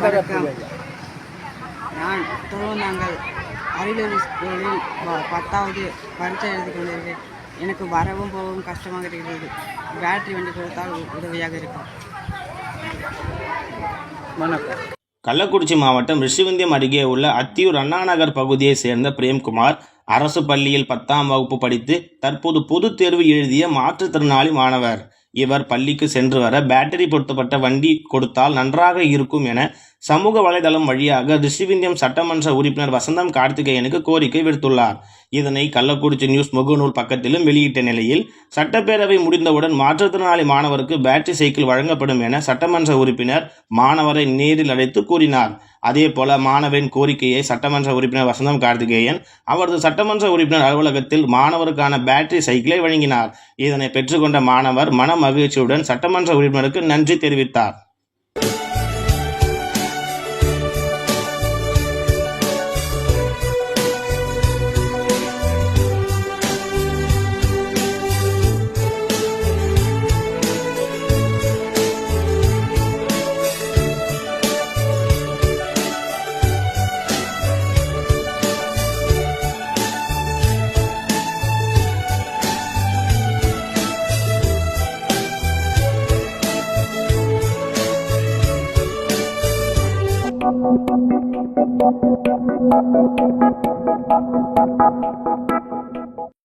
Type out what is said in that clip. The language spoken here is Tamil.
வணக்கம். நான் திருவண்ணாங்கல் அரியலூர் ஸ்கூலில் 10வது பரீட்சை எழுதி கொண்டிருக்கிறேன். எனக்கு வரவும் போகவும் கஷ்டமாக இருக்கிறது. பேட்டரி வண்டி கொடுத்தால் உதவியாக இருக்கும். வணக்கம். கள்ளக்குறிச்சி மாவட்டம் ரிஷிவந்தியம் அருகே உள்ள அத்தியூர் அண்ணாநகர் பகுதியைச் சேர்ந்த பிரேம்குமார் அரசு பள்ளியில் 10ஆம் வகுப்பு படித்து தற்போது பொதுத் தேர்வு எழுதிய மாற்றுத்திறனாளி மாணவர். இவர் பள்ளிக்கு சென்று வர பேட்டரி பொருத்தப்பட்ட வண்டி கொடுத்தால் நன்றாக இருக்கும் என சமூக வலைதளம் வழியாக ரிஷிவந்தியம் சட்டமன்ற உறுப்பினர் வசந்தம் கார்த்திகேயனுக்கு கோரிக்கை விடுத்துள்ளார். இதனை கள்ளக்குறிச்சி நியூஸ் முகநூல் பக்கத்திலும் வெளியிட்ட நிலையில் சட்டப்பேரவை முடிந்தவுடன் மாற்றுத்திறனாளி மாணவருக்கு பேட்டரி சைக்கிள் வழங்கப்படும் என சட்டமன்ற உறுப்பினர் மாணவரை நேரில் அழைத்து கூறினார். அதேபோல மாணவரின் கோரிக்கையை சட்டமன்ற உறுப்பினர் வசந்தம் கார்த்திகேயன் அவரது சட்டமன்ற உறுப்பினர் அலுவலகத்தில் மாணவருக்கான பேட்டரி சைக்கிளை வழங்கினார். இதனை பெற்றுக்கொண்ட மாணவர் மன மகிழ்ச்சியுடன் சட்டமன்ற உறுப்பினருக்கு நன்றி தெரிவித்தார்.